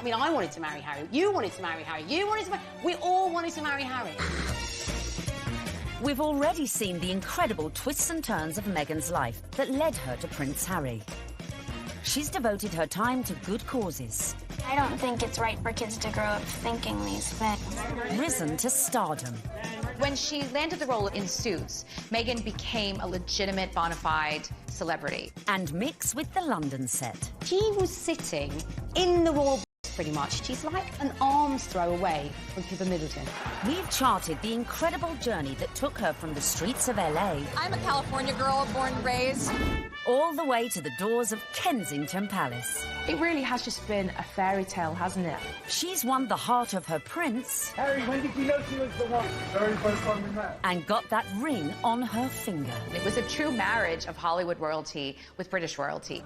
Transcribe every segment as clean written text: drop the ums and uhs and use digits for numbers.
I mean, I wanted to marry Harry. You wanted to marry Harry. You wanted to marry... We all wanted to marry Harry. We've already seen the incredible twists and turns of Meghan's life that led her to Prince Harry. She's devoted her time to good causes. I don't think it's right for kids to grow up thinking these things. Risen to stardom. When she landed the role in Suits, Meghan became a legitimate, bona fide celebrity. And mix with the London set. She was sitting in the royal pretty much. She's like an arm's throw away from Pippa Middleton. We've charted the incredible journey that took her from the streets of LA. I'm a California girl, born and raised. All the way to the doors of Kensington Palace. It really has just been a fairy tale, hasn't it? She's won the heart of her prince. Harry, when did you know she was the one? Very first time we met. And got that ring on her finger. It was a true marriage of Hollywood royalty with British royalty.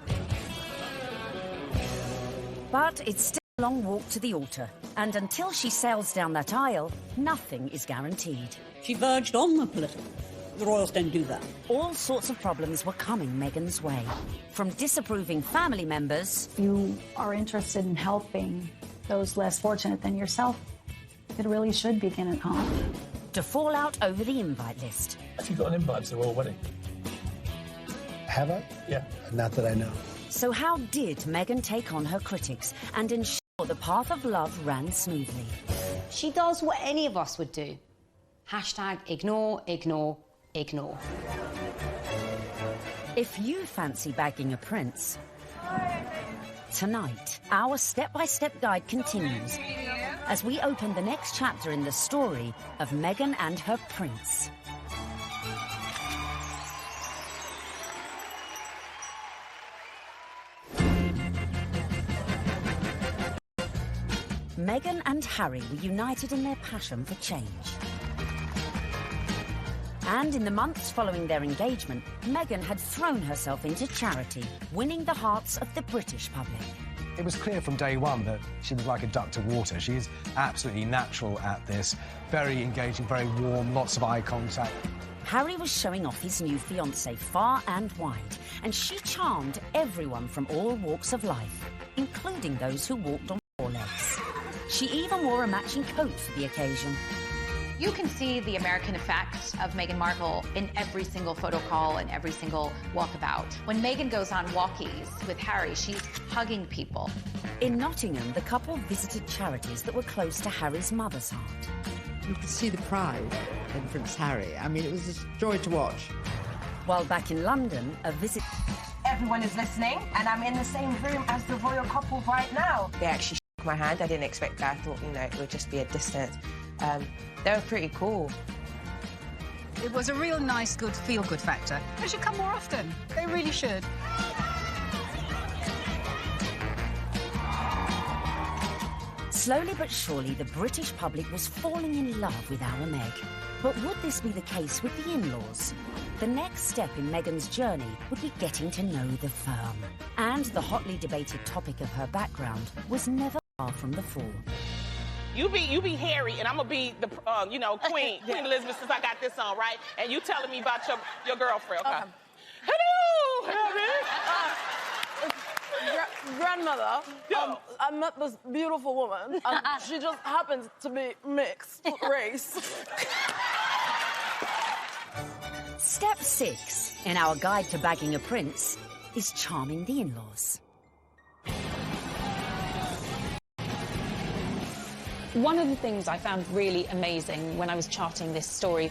But it's still a long walk to the altar. And until she sails down that aisle, nothing is guaranteed. She verged on the political. The royals don't do that. All sorts of problems were coming Meghan's way. From disapproving family members... You are interested in helping those less fortunate than yourself. It really should begin at home. To fallout over the invite list. Have you got an invite to the royal wedding? Have I? Yeah. Not that I know. So how did Meghan take on her critics and ensure the path of love ran smoothly? She does what any of us would do. Hashtag ignore, ignore, ignore. If you fancy bagging a prince, tonight, our step-by-step guide continues as we open the next chapter in the story of Meghan and her prince. Meghan and Harry were united in their passion for change. And in the months following their engagement, Meghan had thrown herself into charity, winning the hearts of the British public. It was clear from day one that she was like a duck to water. She's absolutely natural at this. Very engaging, very warm, lots of eye contact. Harry was showing off his new fiancée far and wide, and she charmed everyone from all walks of life, including those who walked on four legs. She even wore a matching coat for the occasion. You can see the American effect of Meghan Markle in every single photo call and every single walkabout. When Meghan goes on walkies with Harry, she's hugging people. In Nottingham, the couple visited charities that were close to Harry's mother's heart. You could see the pride in Prince Harry. I mean, it was a joy to watch. While back in London, a visit... Everyone is listening, and I'm in the same room as the royal couple right now. They actually shook my hand. I didn't expect that. I thought, you know, it would just be a distance. They were pretty cool. It was a real nice, good, feel-good factor. They should come more often. They really should. Slowly but surely, the British public was falling in love with our Meg. But would this be the case with the in-laws? The next step in Meghan's journey would be getting to know the firm. And the hotly debated topic of her background was never far from the fore. You be Harry, and I'm gonna be the, Queen Elizabeth, since I got this on, right? And you telling me about your girlfriend, okay? Hello, Harry. Grandmother, I met this beautiful woman, and she just happens to be mixed race. Step 6 in our guide to bagging a prince is charming the in-laws. One of the things I found really amazing when I was charting this story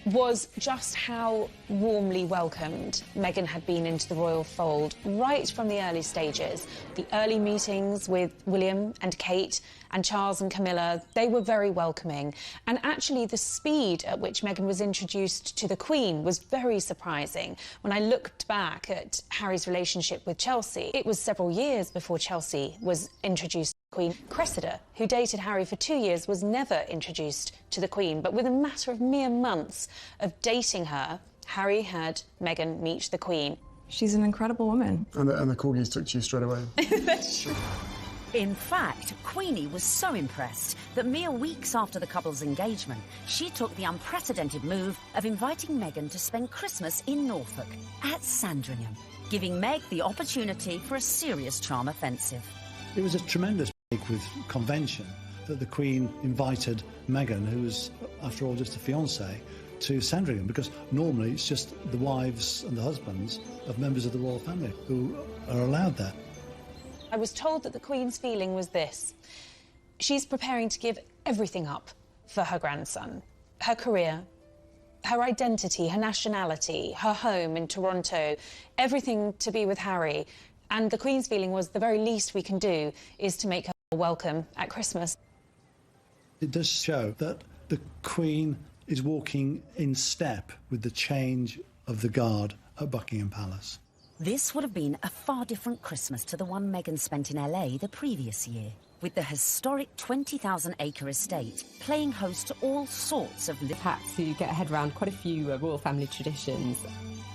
was just how warmly welcomed Meghan had been into the royal fold right from the early stages. The early meetings with William and Kate and Charles and Camilla, they were very welcoming. And actually the speed at which Meghan was introduced to the Queen was very surprising. When I looked back at Harry's relationship with Chelsea, it was several years before Chelsea was introduced. Queen Cressida, who dated Harry for 2 years, was never introduced to the Queen, but within a matter of mere months of dating her, Harry had Meghan meet the Queen. She's an incredible woman. And the corgis took to you straight away. That's true. In fact, Queenie was so impressed that mere weeks after the couple's engagement, she took the unprecedented move of inviting Meghan to spend Christmas in Norfolk at Sandringham, giving Meg the opportunity for a serious charm offensive. It was a tremendous with convention that the Queen invited Meghan, who was, after all, just a fiancée, to Sandringham, because normally it's just the wives and the husbands of members of the royal family who are allowed there. I was told that the Queen's feeling was this. She's preparing to give everything up for her grandson. Her career, her identity, her nationality, her home in Toronto, everything to be with Harry. And the Queen's feeling was the very least we can do is to make her welcome at Christmas. It does show that the Queen is walking in step with the change of the guard at Buckingham Palace. This would have been a far different Christmas to the one Meghan spent in LA the previous year, with the historic 20,000-acre estate playing host to all sorts of... Had to get a head around quite a few royal family traditions.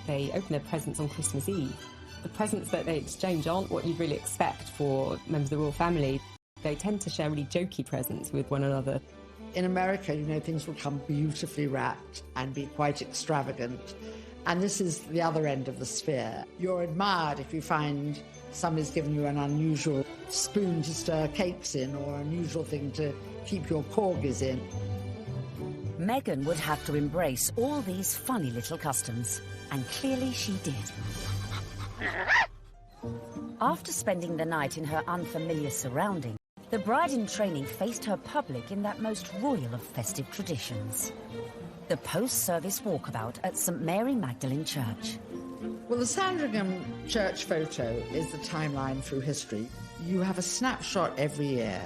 They open their presents on Christmas Eve. The presents that they exchange aren't what you'd really expect for members of the royal family. They tend to share really jokey presents with one another. In America, you know, things will come beautifully wrapped and be quite extravagant. And this is the other end of the sphere. You're admired if you find somebody's given you an unusual spoon to stir cakes in or an unusual thing to keep your corgis in. Meghan would have to embrace all these funny little customs, and clearly she did. After spending the night in her unfamiliar surroundings, the bride-in-training faced her public in that most royal of festive traditions. The post-service walkabout at St Mary Magdalene Church. Well, the Sandringham church photo is the timeline through history. You have a snapshot every year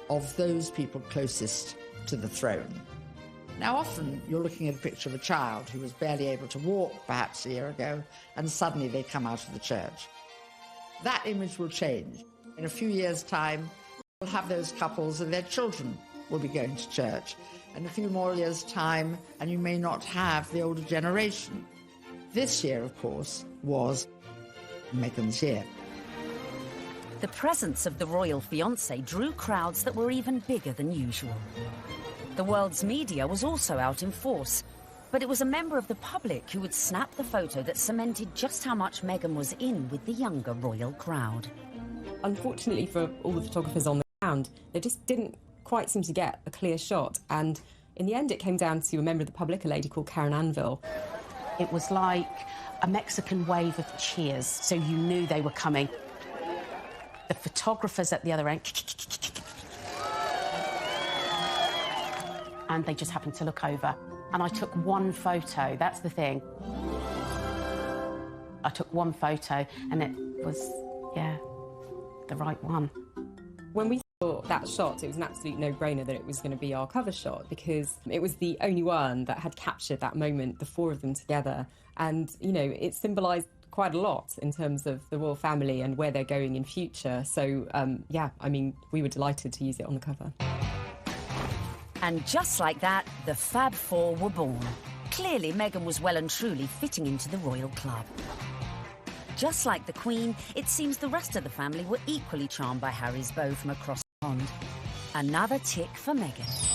of those people closest to the throne. Now, often you're looking at a picture of a child who was barely able to walk perhaps a year ago, and suddenly they come out of the church. That image will change. In a few years' time, we'll have those couples and their children will be going to church. In a few more years' time, and you may not have the older generation. This year, of course, was Meghan's year. The presence of the royal fiancé drew crowds that were even bigger than usual. The world's media was also out in force, but it was a member of the public who would snap the photo that cemented just how much Meghan was in with the younger royal crowd. Unfortunately for all the photographers on the ground, they just didn't quite seem to get a clear shot, and in the end it came down to a member of the public, a lady called Karen Anvil. It was like a Mexican wave of cheers, so you knew they were coming. The photographers at the other end, and they just happened to look over. And I took one photo, that's the thing. I took one photo, and it was, yeah, the right one. When we saw that shot, it was an absolute no-brainer that it was going to be our cover shot, because it was the only one that had captured that moment, the four of them together. And, you know, it symbolised quite a lot in terms of the royal family and where they're going in future. So, yeah, I mean, we were delighted to use it on the cover. And just like that, the Fab Four were born. Clearly, Meghan was well and truly fitting into the royal club. Just like the Queen, it seems the rest of the family were equally charmed by Harry's beau from across the pond. Another tick for Meghan.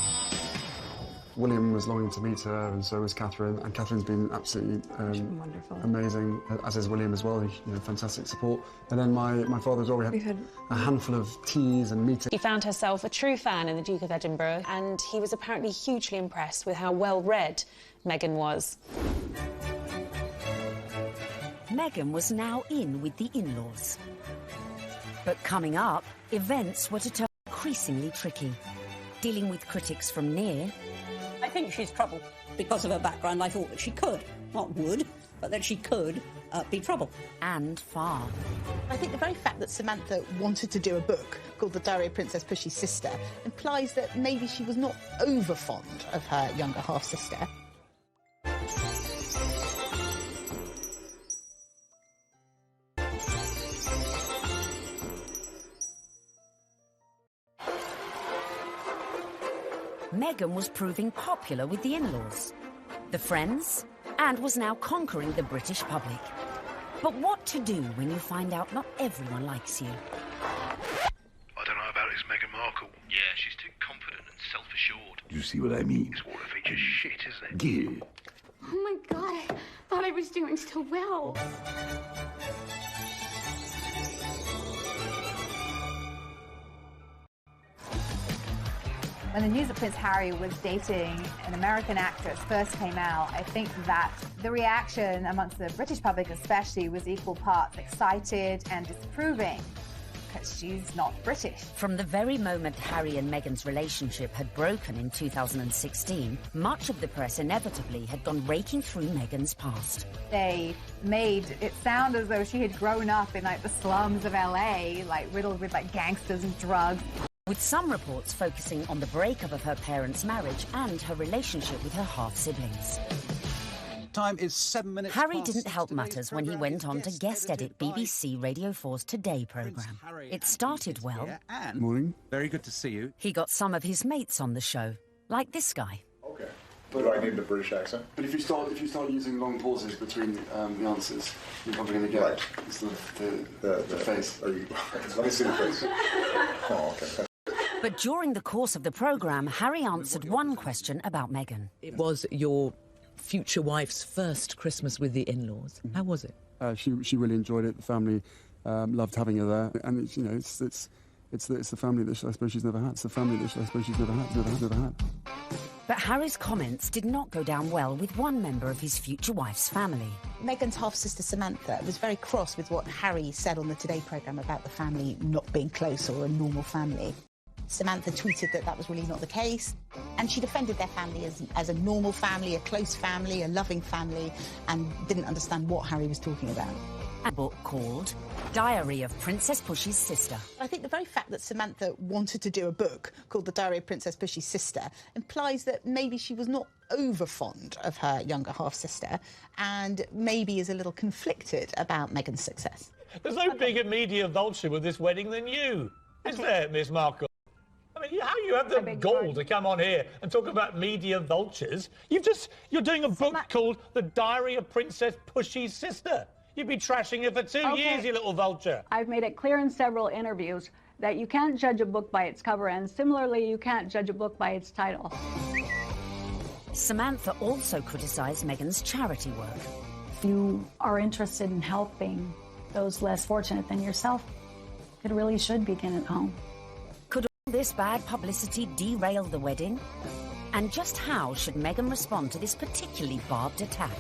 William was longing to meet her, and so was Catherine. And Catherine's been absolutely wonderful, amazing, as is William as well. You know, fantastic support. And then my father as well. We had a handful of teas and meetings. She found herself a true fan in the Duke of Edinburgh, and he was apparently hugely impressed with how well-read Meghan was. Meghan was now in with the in-laws. But coming up, events were to turn increasingly tricky. Dealing with critics from near. I think she's trouble. Because of her background, I thought that she could, not would, but that she could be trouble. And far. I think the very fact that Samantha wanted to do a book called The Diary of Princess Pushy's Sister implies that maybe she was not over fond of her younger half-sister. Meghan was proving popular with the in-laws, the friends, and was now conquering the British public. But what to do when you find out not everyone likes you? I don't know about this Meghan Markle. Yeah, she's too confident and self-assured. You see what I mean? This water feature's shit, isn't it? Yeah. Oh my God, I thought I was doing so well. When the news that Prince Harry was dating an American actress first came out, I think that the reaction amongst the British public especially was equal parts excited and disapproving, because she's not British. From the very moment Harry and Meghan's relationship had broken in 2016, much of the press inevitably had gone raking through Meghan's past. They made it sound as though she had grown up in the slums of LA, riddled with gangsters and drugs. With some reports focusing on the breakup of her parents' marriage and her relationship with her half-siblings. Time is 7 minutes. Harry didn't help matters when he went on to guest edit BBC Radio 4's Today programme. It started well. Morning. Very good to see you. He got some of his mates on the show, like this guy. Okay. Do I need the British accent? But if you start using long pauses between the answers, you're probably going to get the face. Let me see the face. Oh, okay. But during the course of the programme, Harry answered one question about Meghan. It was your future wife's first Christmas with the in-laws. How was it? She really enjoyed it. The family loved having her there, and it's the family that I suppose she's never had. It's the family that I suppose she's never had. But Harry's comments did not go down well with one member of his future wife's family. Meghan's half-sister Samantha was very cross with what Harry said on the Today programme about the family not being close or a normal family. Samantha tweeted that that was really not the case, and she defended their family as a normal family, a close family, a loving family, and didn't understand what Harry was talking about. A book called Diary of Princess Pushy's Sister. I think the very fact that Samantha wanted to do a book called The Diary of Princess Pushy's Sister implies that maybe she was not over fond of her younger half-sister and maybe is a little conflicted about Meghan's success. There's no bigger media vulture with this wedding than you, is there, Miss Markle? I mean, how you have the gall to come on here and talk about media vultures? You're doing a book called The Diary of Princess Pushy's Sister. You've been trashing her for 2 years, you little vulture. I've made it clear in several interviews that you can't judge a book by its cover, and similarly, you can't judge a book by its title. Samantha also criticised Meghan's charity work. If you are interested in helping those less fortunate than yourself, it really should begin at home. Could all this bad publicity derail the wedding? And just how should Meghan respond to this particularly barbed attack?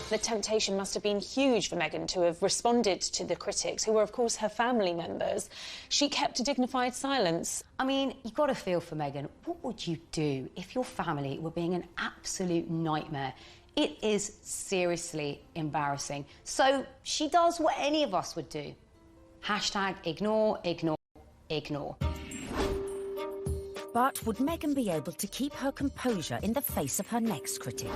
The temptation must have been huge for Meghan to have responded to the critics, who were, of course, her family members. She kept a dignified silence. I mean, you've got to feel for Meghan. What would you do if your family were being an absolute nightmare? It is seriously embarrassing. So she does what any of us would do. Hashtag ignore, ignore, ignore. But would Meghan be able to keep her composure in the face of her next critic?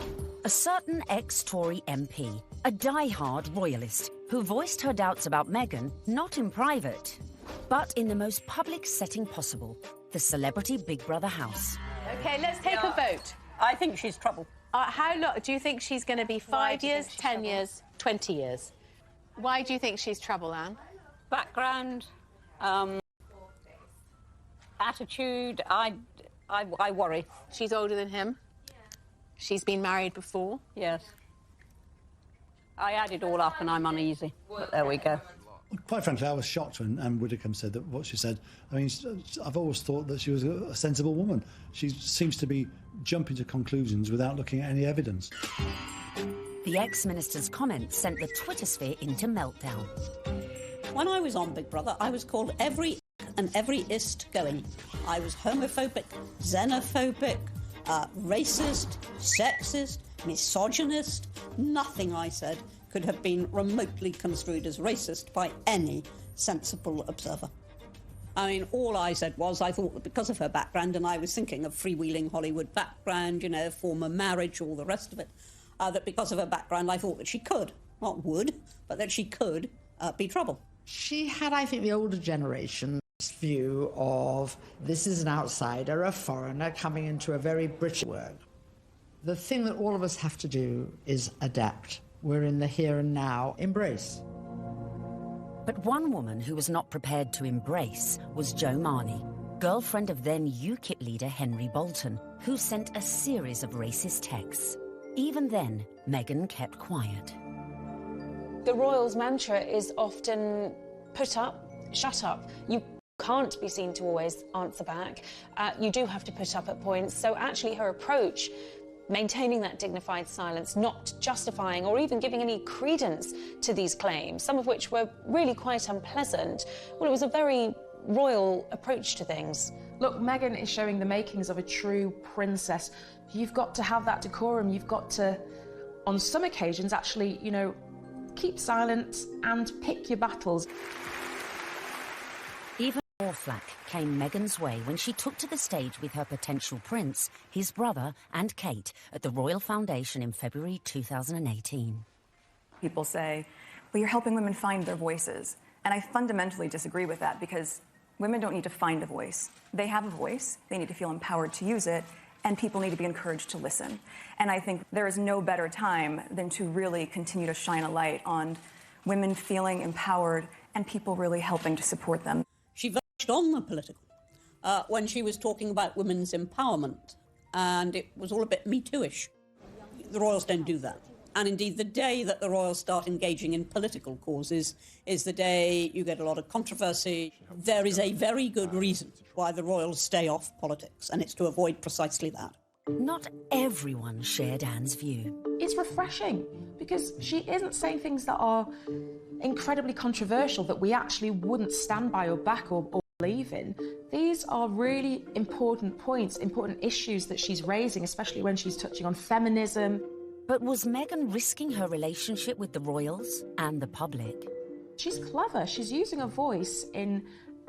A certain ex-Tory MP, a die-hard royalist, who voiced her doubts about Meghan, not in private, but in the most public setting possible, the celebrity Big Brother house. OK, let's take a vote. I think she's trouble. How long do you think she's going to be? 5 years, 10 years, 20 years? Why do you think she's trouble, Anne? Background, attitude, I worry. She's older than him. She's been married before. Yes. I add it all up and I'm uneasy, but there we go. Quite frankly, I was shocked when Anne Widdecombe said that what she said. I mean, I've always thought that she was a sensible woman. She seems to be jumping to conclusions without looking at any evidence. The ex-minister's comments sent the Twitter sphere into meltdown. When I was on Big Brother, I was called every and every ist going. I was homophobic, xenophobic, racist, sexist, misogynist. Nothing I said could have been remotely construed as racist by any sensible observer. I mean, all I said was I thought that because of her background, and I was thinking of freewheeling Hollywood background, you know, former marriage, all the rest of it, that because of her background, I thought that she could, not would, but that she could be trouble. She had, I think, the older generation's view of this is an outsider, a foreigner coming into a very British world. The thing that all of us have to do is adapt. We're in the here and now. Embrace. But one woman who was not prepared to embrace was Jo Marnie, girlfriend of then UKIP leader Henry Bolton, who sent a series of racist texts. Even then, Meghan kept quiet. The royals' mantra is often put up, shut up. You Can't be seen to always answer back. You do have to put up at points. So actually her approach, maintaining that dignified silence, not justifying or even giving any credence to these claims, some of which were really quite unpleasant, well, it was a very royal approach to things. Look, Meghan is showing the makings of a true princess. You've got to have that decorum. You've got to, on some occasions, actually, you know, keep silent and pick your battles. Even more flack came Meghan's way when she took to the stage with her potential prince, his brother and Kate at the Royal Foundation in February 2018. People say, well, you're helping women find their voices. And I fundamentally disagree with that, because women don't need to find a voice. They have a voice, they need to feel empowered to use it, and people need to be encouraged to listen. And I think there is no better time than to really continue to shine a light on women feeling empowered and people really helping to support them. She verged on the political when she was talking about women's empowerment, and it was all a bit Me Too-ish. The royals don't do that. And indeed, the day that the royals start engaging in political causes is the day you get a lot of controversy. There is a very good reason why the royals stay off politics, and it's to avoid precisely that. Not everyone shared Anne's view. It's refreshing, because she isn't saying things that are incredibly controversial that we actually wouldn't stand by or back or believe in. These are really important points, important issues that she's raising, especially when she's touching on feminism. But was Meghan risking her relationship with the royals and the public? She's clever. She's using her voice in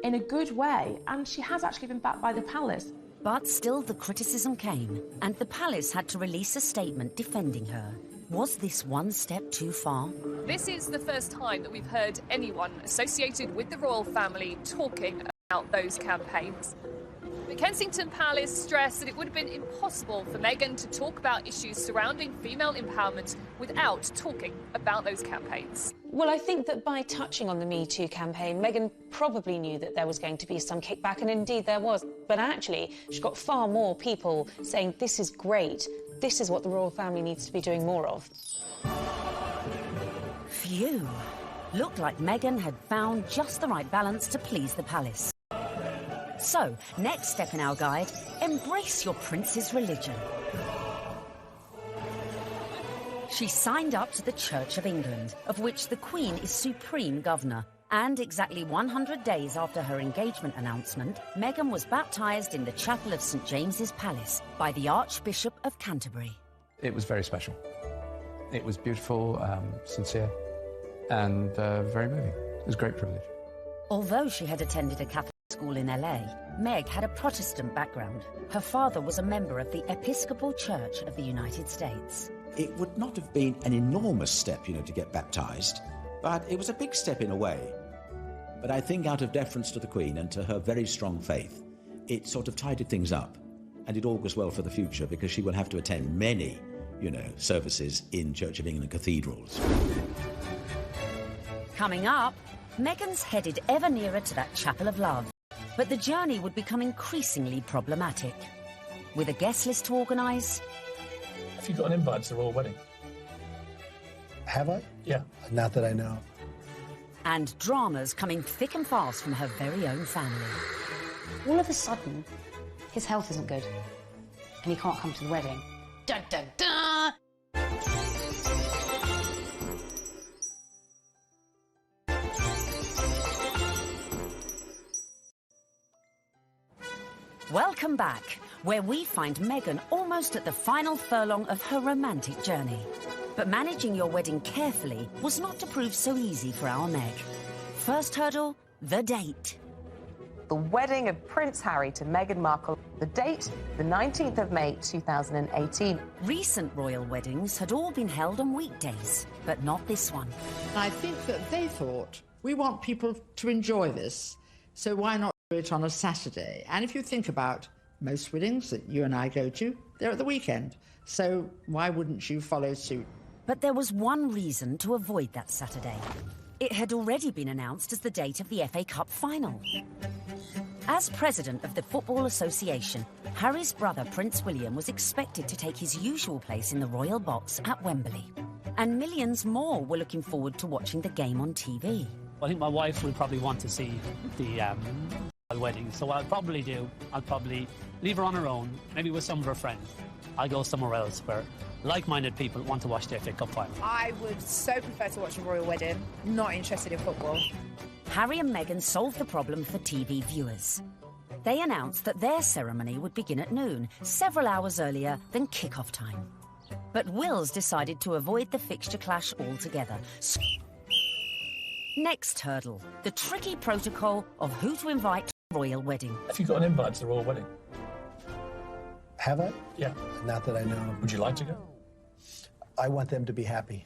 a good way, and she has actually been backed by the palace. But still the criticism came, and the palace had to release a statement defending her. Was this one step too far? This is the first time that we've heard anyone associated with the royal family talking about those campaigns. The Kensington Palace stressed that it would have been impossible for Meghan to talk about issues surrounding female empowerment without talking about those campaigns. Well, I think that by touching on the Me Too campaign, Meghan probably knew that there was going to be some kickback, and indeed there was. But actually, she got far more people saying, this is great, this is what the royal family needs to be doing more of. Phew. Looked like Meghan had found just the right balance to please the palace. So, next step in our guide, embrace your prince's religion. She signed up to the Church of England, of which the Queen is supreme governor. And exactly 100 days after her engagement announcement, Meghan was baptised in the chapel of St James's Palace by the Archbishop of Canterbury. It was very special. It was beautiful, sincere, and very moving. It was a great privilege. Although she had attended a Catholic school in LA, Meg had a Protestant background. Her father was a member of the Episcopal Church of the United States. It would not have been an enormous step, to get baptised, but it was a big step in a way. But I think out of deference to the Queen and to her very strong faith, it sort of tidied things up, and it augurs well for the future, because she will have to attend many, services in Church of England cathedrals. Coming up, Meghan's headed ever nearer to that chapel of love. But the journey would become increasingly problematic. With a guest list to organise... Have you got an invite to the royal wedding? Have I? Yeah. Not that I know. And dramas coming thick and fast from her very own family. All of a sudden, his health isn't good, and he can't come to the wedding. Dun, dun, dun! Welcome back, where we find Meghan almost at the final furlong of her romantic journey. But managing your wedding carefully was not to prove so easy for our Meg. First hurdle, the date. The wedding of Prince Harry to Meghan Markle. The date, the 19th of May, 2018. Recent royal weddings had all been held on weekdays, but not this one. I think that they thought, we want people to enjoy this, so why not do it on a Saturday? And if you think about most weddings that you and I go to, they're at the weekend. So why wouldn't you follow suit? But there was one reason to avoid that Saturday. It had already been announced as the date of the FA Cup final. As president of the Football Association, Harry's brother Prince William was expected to take his usual place in the royal box at Wembley. And millions more were looking forward to watching the game on TV. I think my wife would probably want to see the wedding, so what I'll probably do, I'll probably leave her on her own, maybe with some of her friends. I'll go somewhere else where like-minded people want to watch the FA Cup final. I would so prefer to watch a royal wedding, not interested in football. Harry and Meghan solved the problem for TV viewers. They announced that their ceremony would begin at noon, several hours earlier than kick-off time. But Wills decided to avoid the fixture clash altogether. Next hurdle, the tricky protocol of who to invite to the royal wedding. Have you got an invite to the royal wedding? Have I? Yeah. Not that I know of. Would you like to go? I want them to be happy.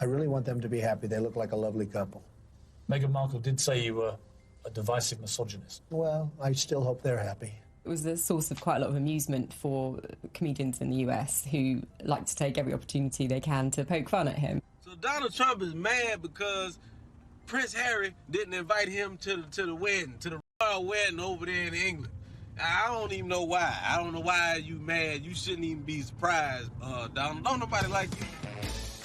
I really want them to be happy. They look like a lovely couple. Meghan Markle did say you were a divisive misogynist. Well, I still hope they're happy. It was a source of quite a lot of amusement for comedians in the US who like to take every opportunity they can to poke fun at him. So Donald Trump is mad because Prince Harry didn't invite him to the wedding, to the royal wedding over there in England. I don't even know why. I don't know why you mad. You shouldn't even be surprised, Donald. Don't nobody like you.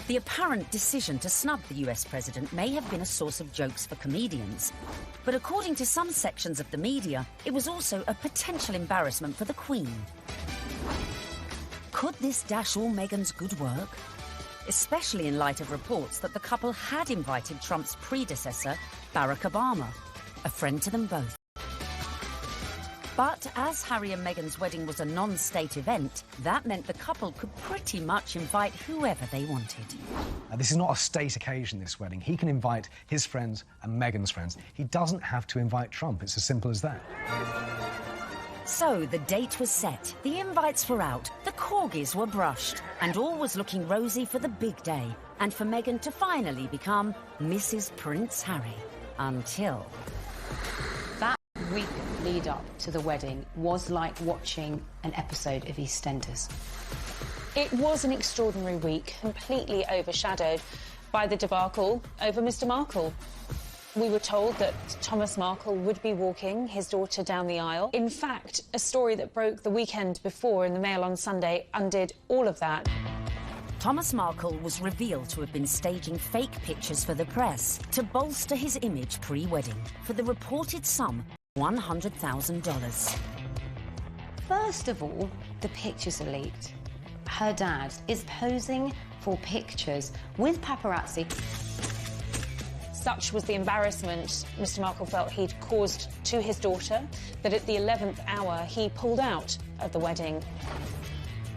The apparent decision to snub the US president may have been a source of jokes for comedians. But according to some sections of the media, it was also a potential embarrassment for the Queen. Could this dash all Meghan's good work? Especially in light of reports that the couple had invited Trump's predecessor, Barack Obama, a friend to them both. But as Harry and Meghan's wedding was a non-state event, that meant the couple could pretty much invite whoever they wanted. This is not a state occasion, this wedding. He can invite his friends and Meghan's friends. He doesn't have to invite Trump. It's as simple as that. So the date was set, the invites were out, the corgis were brushed, and all was looking rosy for the big day, and for Meghan to finally become Mrs. Prince Harry. Until... That week lead up to the wedding was like watching an episode of EastEnders. It was an extraordinary week, completely overshadowed by the debacle over Mr. Markle. We were told that Thomas Markle would be walking his daughter down the aisle. In fact, a story that broke the weekend before in the Mail on Sunday undid all of that. Thomas Markle was revealed to have been staging fake pictures for the press to bolster his image pre-wedding for the reported sum of $100,000. First of all, the pictures are leaked. Her dad is posing for pictures with paparazzi. Such was the embarrassment Mr. Markle felt he'd caused to his daughter that at the 11th hour he pulled out of the wedding.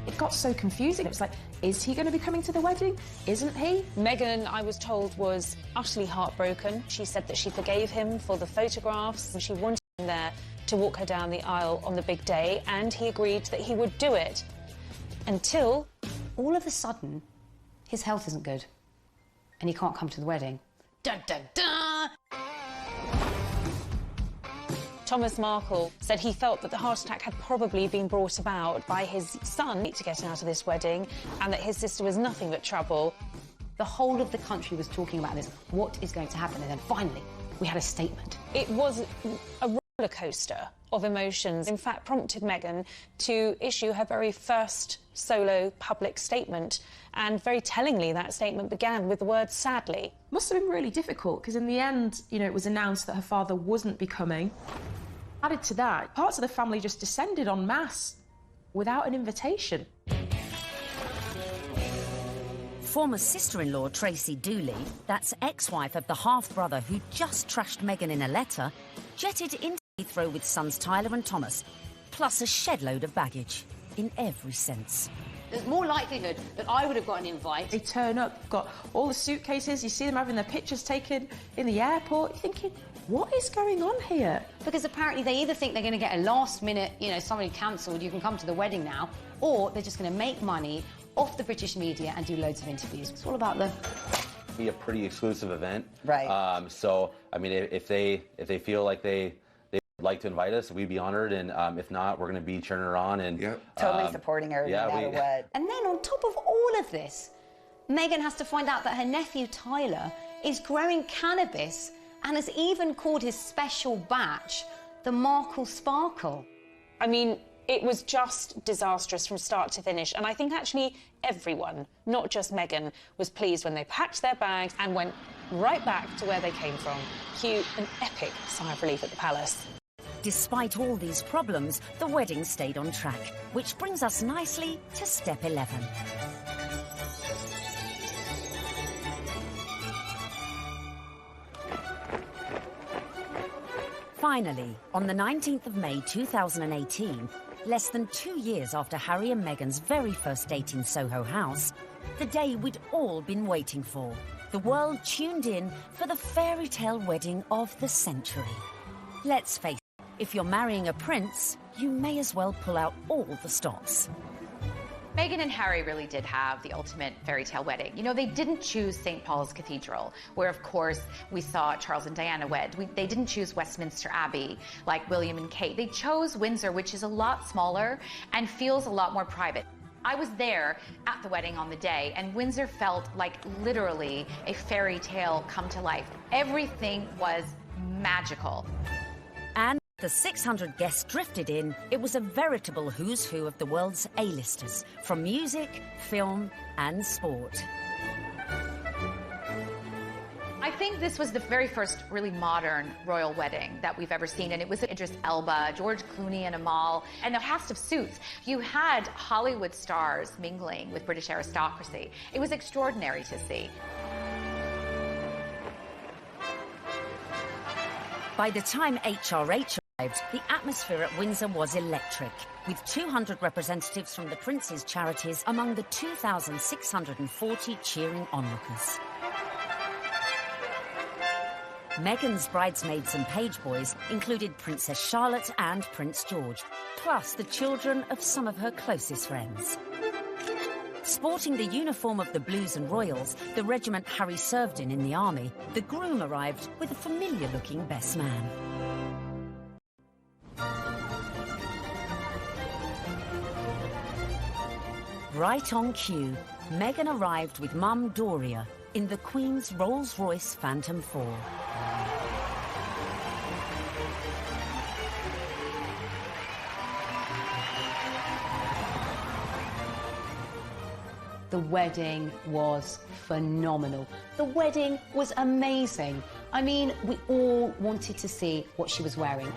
It got so confusing. It was like, is he going to be coming to the wedding? Isn't he? Meghan, I was told, was utterly heartbroken. She said that she forgave him for the photographs and she wanted him there to walk her down the aisle on the big day, and he agreed that he would do it. Until, all of a sudden, his health isn't good and he can't come to the wedding. Dun, dun, dun. Thomas Markle said he felt that the heart attack had probably been brought about by his son to get out of this wedding, and that his sister was nothing but trouble. The whole of the country was talking about this. What is going to happen? And then finally, we had a statement. It was a roller coaster of emotions, in fact prompted Meghan to issue her very first solo public statement, and very tellingly that statement began with the word sadly. Must have been really difficult, because in the end, you know, it was announced that her father wasn't be coming. Added to that, parts of the family just descended en masse without an invitation. Former sister-in-law Tracy Dooley, that's ex-wife of the half-brother who just trashed Meghan in a letter, jetted into Heathrow with sons Tyler and Thomas, plus a shed load of baggage, in every sense. There's more likelihood that I would have got an invite. They turn up, got all the suitcases, you see them having their pictures taken in the airport, you're thinking, what is going on here? Because apparently they either think they're going to get a last-minute, you know, somebody cancelled, you can come to the wedding now, or they're just going to make money off the British media and do loads of interviews. It's all about the... Be a pretty exclusive event. Right. So, I mean, if they feel like they would like to invite us, we'd be honored, and if not, we're going to be cheering her on and totally supporting her no matter what. And then on top of all of this, Meghan has to find out that her nephew Tyler is growing cannabis and has even called his special batch the Markle Sparkle. I mean, it was just disastrous from start to finish, and I think actually everyone, not just Meghan, was pleased when they packed their bags and went right back to where they came from. Cue an epic sigh of relief at the palace. Despite all these problems, the wedding stayed on track, which brings us nicely to step 11. Finally, on the 19th of May 2018, less than 2 years after Harry and Meghan's very first date in Soho House, the day we'd all been waiting for. The world tuned in for the fairy tale wedding of the century. Let's face it, if you're marrying a prince, you may as well pull out all the stops. Meghan and Harry really did have the ultimate fairy tale wedding. You know, they didn't choose St. Paul's Cathedral, where, of course, we saw Charles and Diana wed. They didn't choose Westminster Abbey, like William and Kate. They chose Windsor, which is a lot smaller and feels a lot more private. I was there at the wedding on the day, and Windsor felt like literally a fairy tale come to life. Everything was magical. And the 600 guests drifted in. It was a veritable who's who of the world's A-listers, from music, film, and sport. I think this was the very first really modern royal wedding that we've ever seen, and it was Idris Elba, George Clooney and Amal, and a cast of suits. You had Hollywood stars mingling with British aristocracy. It was extraordinary to see. By the time HRH arrived, the atmosphere at Windsor was electric, with 200 representatives from the Prince's charities among the 2,640 cheering onlookers. Meghan's bridesmaids and page boys included Princess Charlotte and Prince George, plus the children of some of her closest friends. Sporting the uniform of the Blues and Royals, the regiment Harry served in the army, the groom arrived with a familiar-looking best man. Right on cue, Meghan arrived with Mum Doria in the Queen's Rolls-Royce Phantom 4. The wedding was phenomenal. The wedding was amazing. I mean, we all wanted to see what she was wearing.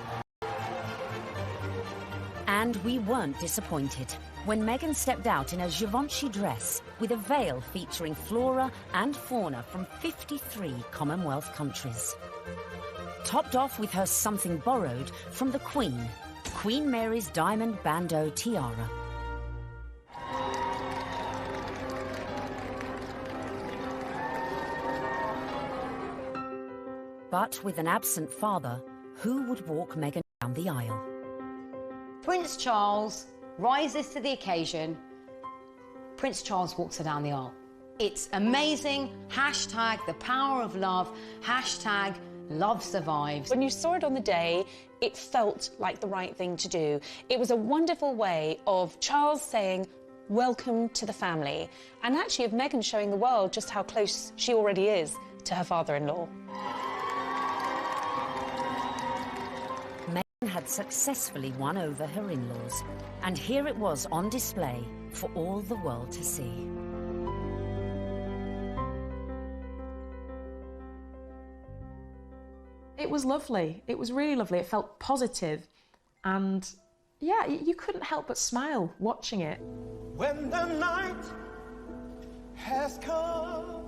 And we weren't disappointed when Meghan stepped out in a Givenchy dress with a veil featuring flora and fauna from 53 Commonwealth countries. Topped off with her something borrowed from the Queen, Queen Mary's diamond bandeau tiara. But with an absent father, who would walk Meghan down the aisle? Prince Charles rises to the occasion. Prince Charles walks her down the aisle. It's amazing. Hashtag the power of love. Hashtag love survives. When you saw it on the day, it felt like the right thing to do. It was a wonderful way of Charles saying, welcome to the family, and actually of Meghan showing the world just how close she already is to her father-in-law. Had successfully won over her in-laws, and here it was on display for all the world to see. It was lovely. It was really lovely. It felt positive, and yeah, you couldn't help but smile watching it. When the night has come.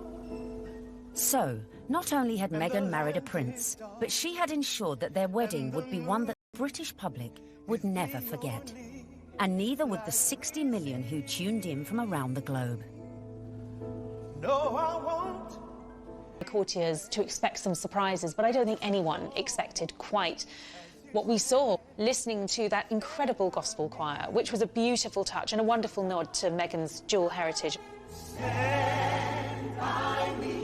So, not only had Meghan married a prince, but she had ensured that their wedding would be one that the British public would never forget. And neither would the 60 million who tuned in from around the globe. No, I won't. The courtiers to expect some surprises, but I don't think anyone expected quite what we saw, listening to that incredible gospel choir, which was a beautiful touch and a wonderful nod to Meghan's dual heritage. Stand by me.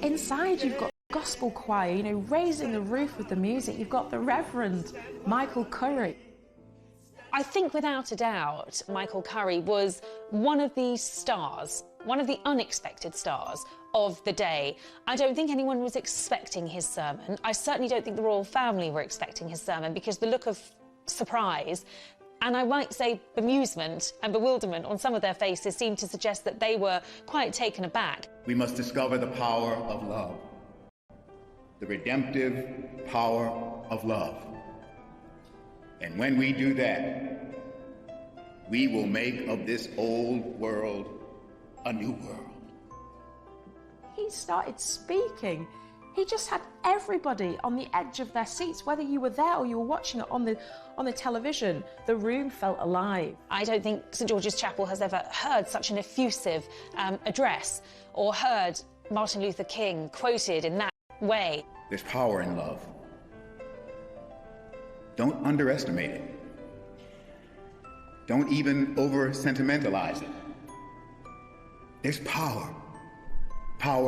Inside you've got gospel choir, you know, raising the roof with the music. You've got the Reverend Michael Curry. I think without a doubt, Michael Curry was one of the stars, one of the unexpected stars of the day. I don't think anyone was expecting his sermon. I certainly don't think the royal family were expecting his sermon, because the look of surprise, and I might say bemusement and bewilderment on some of their faces seemed to suggest that they were quite taken aback. We must discover the power of love. the redemptive power of love. And when we do that, we will make of this old world a new world. He started speaking. He just had everybody on the edge of their seats, whether you were there or you were watching it on the television. The room felt alive. I don't think St George's Chapel has ever heard such an effusive address or heard Martin Luther King quoted in that way. There's power in love. Don't underestimate it. Don't even over-sentimentalize it. There's power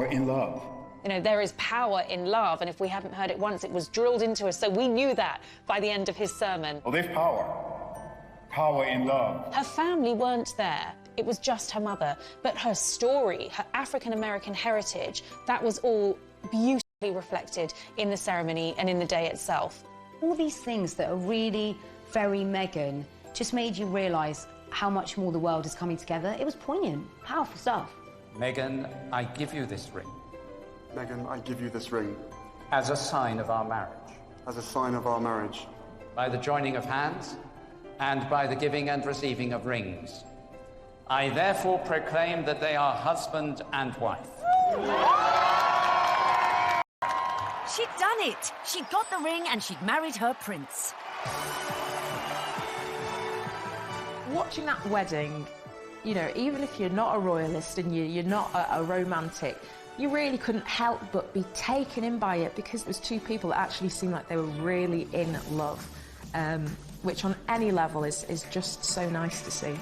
in love. You know, there is power in love, and if we haven't heard it once, it was drilled into us, so we knew that by the end of his sermon. Oh, there's power in love. Her family weren't there. It was just her mother. But her story, her African-American heritage, that was all beautifully reflected in the ceremony and in the day itself. All these things that are really very Meghan just made you realise how much more the world is coming together. It was poignant, powerful stuff. Meghan, I give you this ring. Meghan, I give you this ring. As a sign of our marriage. As a sign of our marriage. By the joining of hands and by the giving and receiving of rings. I therefore proclaim that they are husband and wife. She'd done it. She'd got the ring and she'd married her prince. Watching that wedding, you know, even if you're not a royalist and you're not a romantic, you really couldn't help but be taken in by it because it was two people that actually seemed like they were really in love, which on any level is just so nice to see.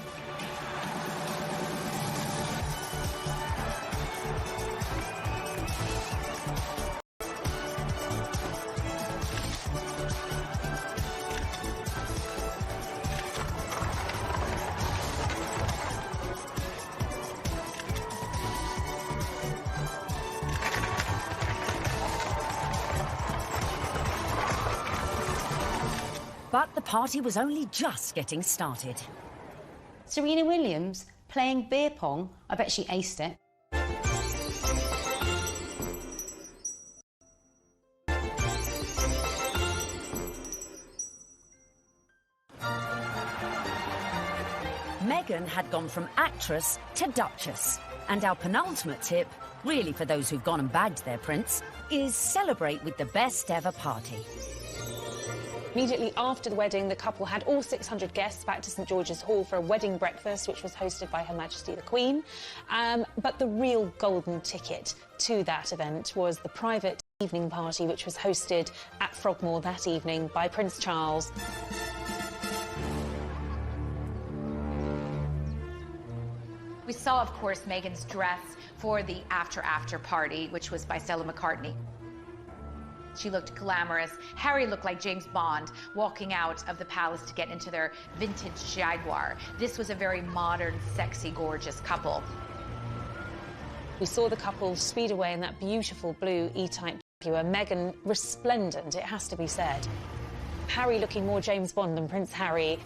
But the party was only just getting started. Serena Williams playing beer pong. I bet she aced it. Meghan had gone from actress to duchess. And our penultimate tip, really for those who've gone and bagged their prince, is celebrate with the best ever party. Immediately after the wedding, the couple had all 600 guests back to St George's Hall for a wedding breakfast, which was hosted by Her Majesty the Queen. But the real golden ticket to that event was the private evening party, which was hosted at Frogmore that evening by Prince Charles. We saw, of course, Meghan's dress for the after party, which was by Stella McCartney. She looked glamorous. Harry looked like James Bond walking out of the palace to get into their vintage Jaguar. This was a very modern, sexy, gorgeous couple. We saw the couple speed away in that beautiful blue E-type Jaguar. Meghan resplendent, it has to be said. Harry looking more James Bond than Prince Harry.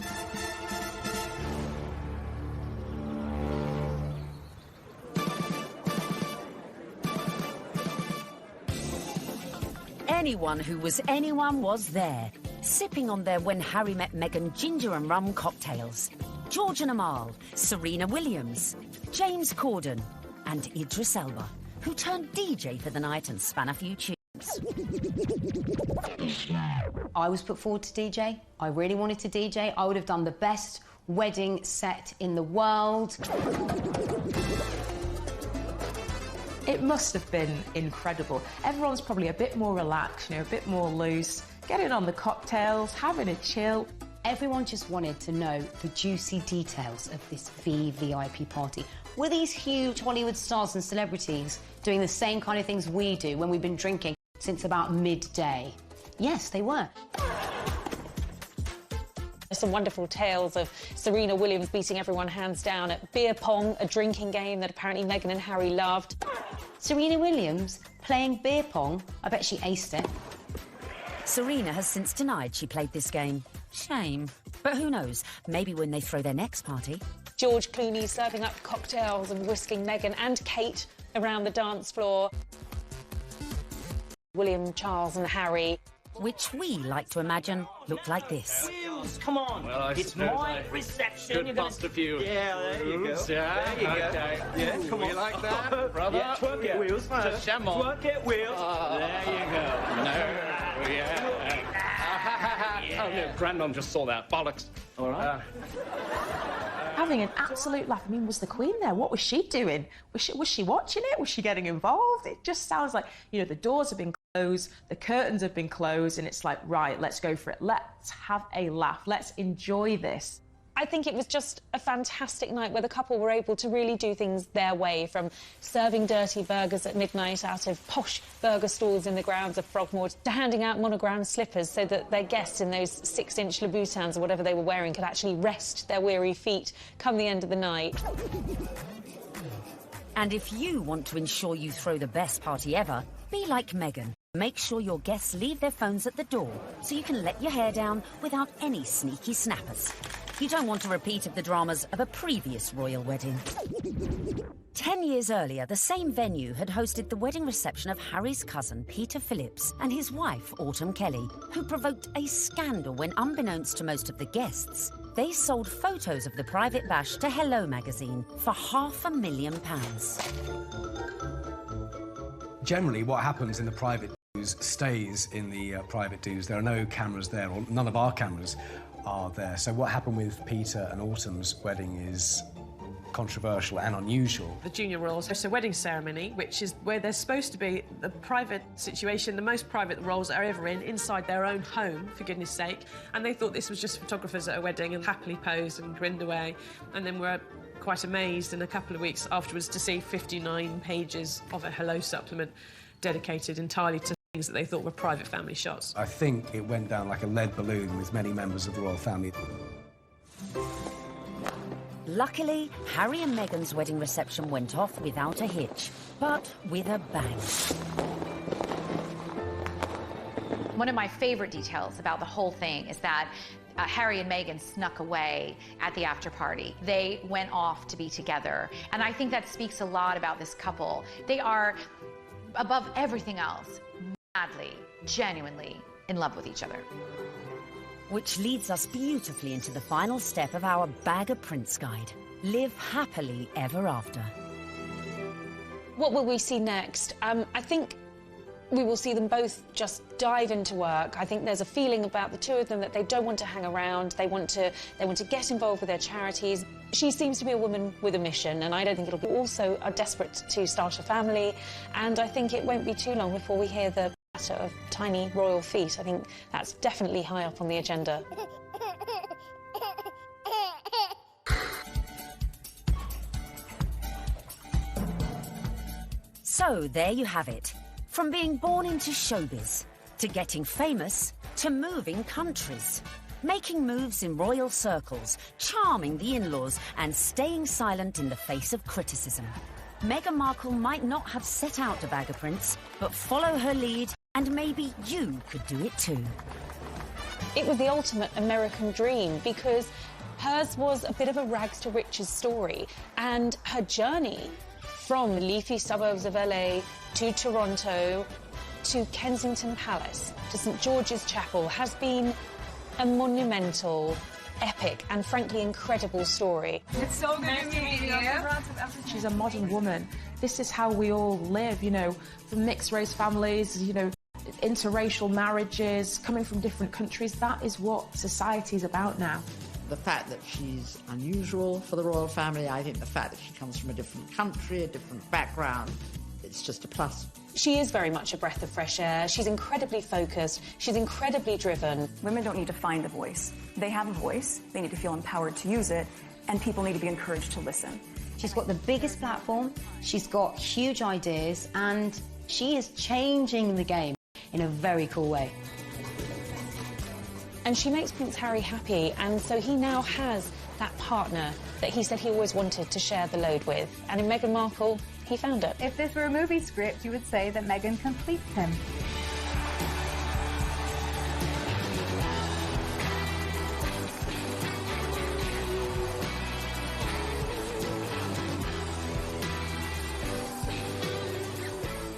Anyone who was anyone was there, sipping on their When Harry Met Meghan ginger and rum cocktails. George and Amal, Serena Williams, James Corden and Idris Elba, who turned DJ for the night and span a few tunes. I was put forward to DJ. I really wanted to DJ. I would have done the best wedding set in the world. It must have been incredible. Everyone's probably a bit more relaxed, you know, a bit more loose, getting on the cocktails, having a chill. Everyone just wanted to know the juicy details of this VVIP party. Were these huge Hollywood stars and celebrities doing the same kind of things we do when we've been drinking since about midday? Yes, they were. Some wonderful tales of Serena Williams beating everyone hands down at beer pong, a drinking game that apparently Meghan and Harry loved. Serena Williams playing beer pong. I bet she aced it. Serena has since denied she played this game. Shame. But who knows? Maybe when they throw their next party. George Clooney serving up cocktails and whisking Meghan and Kate around the dance floor. William, Charles and Harry. Which we like to imagine look like this. Wheels, come on. Well, I it's suppose my I reception. could You're gonna... bust a few. Yeah, there you go. Oops, yeah, there you go. okay. Yeah, come You on. like that, brother? Yeah, twerk it, Wheels. Just sham on. Twerk it, Wheels. There you go. No, yeah. Oh, no, Grandmum just saw that. Bollocks. All right. Having an absolute laugh. I mean, was the Queen there? What was she doing? Was she watching it? Was she getting involved? It just sounds like, you know, the doors have been closed, the curtains have been closed, and it's like, right, let's go for it. Let's have a laugh. Let's enjoy this. I think it was just a fantastic night where the couple were able to really do things their way, from serving dirty burgers at midnight out of posh burger stalls in the grounds of Frogmore to handing out monogrammed slippers so that their guests in those 6-inch Louboutins or whatever they were wearing could actually rest their weary feet come the end of the night. And if you want to ensure you throw the best party ever, be like Meghan. Make sure your guests leave their phones at the door so you can let your hair down without any sneaky snappers. You don't want a repeat of the dramas of a previous royal wedding. 10 years earlier, the same venue had hosted the wedding reception of Harry's cousin, Peter Phillips, and his wife, Autumn Kelly, who provoked a scandal when, unbeknownst to most of the guests, they sold photos of the private bash to Hello magazine for $500,000. Generally, what happens in the private dues stays in the private dues. There are no cameras there, or none of our cameras are there. So what happened with Peter and Autumn's wedding is controversial and unusual. The junior royals host a wedding ceremony, which is where there's supposed to be the private situation, the most private the royals are ever in, inside their own home, for goodness sake. And they thought this was just photographers at a wedding and happily posed and grinned away. And then were quite amazed in a couple of weeks afterwards to see 59 pages of a Hello supplement dedicated entirely to things that they thought were private family shots. I think it went down like a lead balloon with many members of the royal family. Luckily, Harry and Meghan's wedding reception went off without a hitch, but with a bang. One of my favorite details about the whole thing is that Harry and Meghan snuck away at the after party. They went off to be together. And I think that speaks a lot about this couple. They are, above everything else, madly, genuinely in love with each other. Which leads us beautifully into the final step of our Bag of Prince guide. Live happily ever after. What will we see next? I think we will see them both just dive into work. I think there's a feeling about the two of them that they don't want to hang around. They want to get involved with their charities. She seems to be a woman with a mission, and I don't think it'll be. Also are desperate to start a family, and I think it won't be too long before we hear the patter of tiny royal feet. I think that's definitely high up on the agenda. So there you have it. From being born into showbiz, to getting famous, to moving countries. Making moves in royal circles, charming the in-laws, and staying silent in the face of criticism. Meghan Markle might not have set out to bag a prince, but follow her lead, and maybe you could do it too. It was the ultimate American dream, because hers was a bit of a rags to riches story, and her journey from the leafy suburbs of LA to Toronto to Kensington Palace to St George's Chapel has been a monumental, epic and frankly incredible story. It's so good to meet you. She's a modern woman. This is how we all live, you know, from mixed-race families, you know, interracial marriages, coming from different countries. That is what society is about now. The fact that she's unusual for the royal family, I think the fact that she comes from a different country, a different background, it's just a plus. She is very much a breath of fresh air. She's incredibly focused. She's incredibly driven. Women don't need to find a voice. They have a voice. They need to feel empowered to use it, and people need to be encouraged to listen. She's got the biggest platform, she's got huge ideas, and she is changing the game in a very cool way. And she makes Prince Harry happy, and so he now has that partner that he said he always wanted to share the load with. And in Meghan Markle, he found it. If this were a movie script, you would say that Meghan completes him.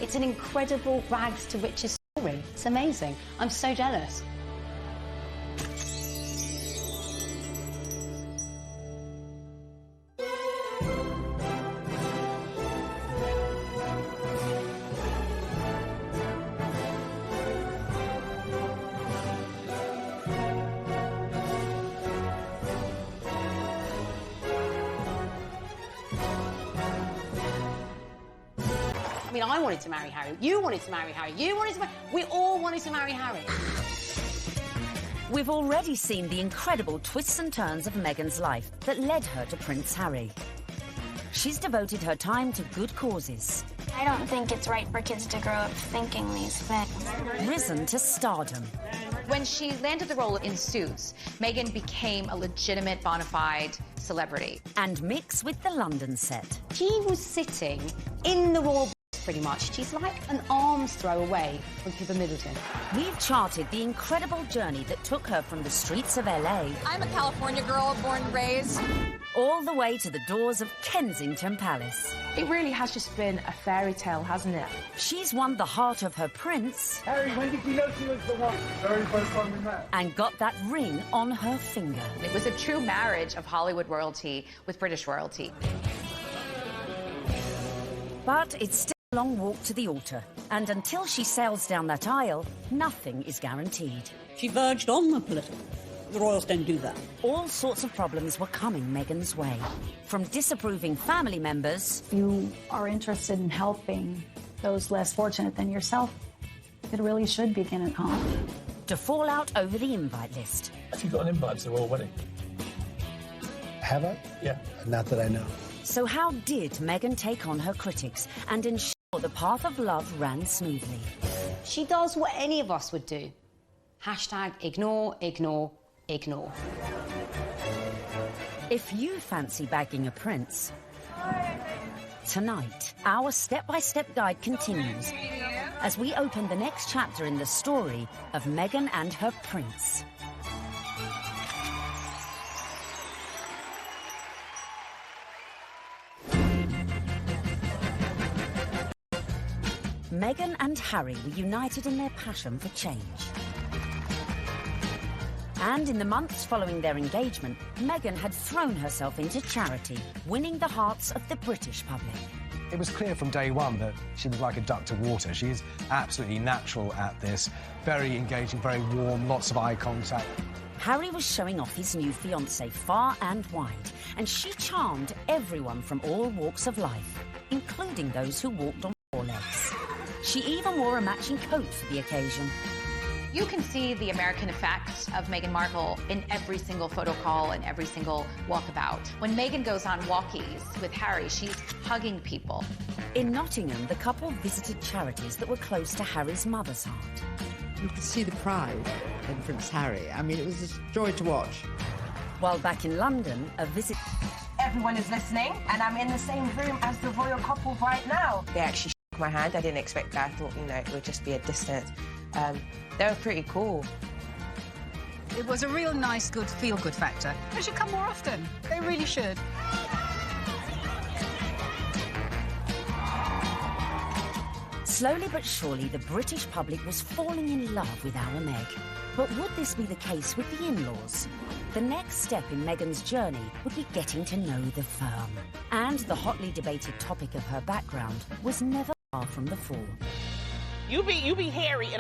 It's an incredible rags to riches It's amazing. I'm so jealous. I mean, I wanted to marry Harry. You wanted to marry Harry. You wanted to we all wanted to marry Harry. We've already seen the incredible twists and turns of Meghan's life that led her to Prince Harry. She's devoted her time to good causes. I don't think it's right for kids to grow up thinking these things. Risen to stardom. When she landed the role in Suits, Meghan became a legitimate, bona fide celebrity. And mix with the London set. She was sitting in the royal pretty much. She's like an arm's throw away from Pippa Middleton. We've charted the incredible journey that took her from the streets of LA. I'm a California girl, born and raised. All the way to the doors of Kensington Palace. It really has just been a fairy tale, hasn't it? She's won the heart of her prince. Harry, when did you know she was the one? Very first time we met. And got that ring on her finger. It was a true marriage of Hollywood royalty with British royalty. But it's still a long walk to the altar. And until she sails down that aisle, nothing is guaranteed. She verged on the political. The royals don't do that. All sorts of problems were coming Meghan's way. From disapproving family members... You are interested in helping those less fortunate than yourself. It really should begin at home. To fallout over the invite list. Have you got an invite to the royal wedding? Have I? Yeah. Not that I know. So how did Meghan take on her critics and ensure the path of love ran smoothly? She does what any of us would do. Hashtag ignore, ignore, ignore. If you fancy bagging a prince, tonight, our step-by-step guide continues as we open the next chapter in the story of Meghan and her prince. Meghan and Harry were united in their passion for change. And in the months following their engagement, Meghan had thrown herself into charity, winning the hearts of the British public. It was clear from day one that she was like a duck to water. She is absolutely natural at this. Very engaging, very warm, lots of eye contact. Harry was showing off his new fiancée far and wide, and she charmed everyone from all walks of life, including those who walked on four legs. She even wore a matching coat for the occasion. You can see the American effect of Meghan Markle in every single photo call and every single walkabout. When Meghan goes on walkies with Harry, she's hugging people. In Nottingham, the couple visited charities that were close to Harry's mother's heart. You could see the pride in Prince Harry. I mean, it was a joy to watch. While back in London, a visit... Everyone is listening, and I'm in the same room as the royal couple right now. They actually shook my hand. I didn't expect that. I thought, it would just be a distance. They were pretty cool. It was a real nice, good, feel-good factor. They should come more often. They really should. Slowly but surely, the British public was falling in love with our Meg. But would this be the case with the in-laws? The next step in Meghan's journey would be getting to know the firm. And the hotly debated topic of her background was never far from the fore. You be Harry, and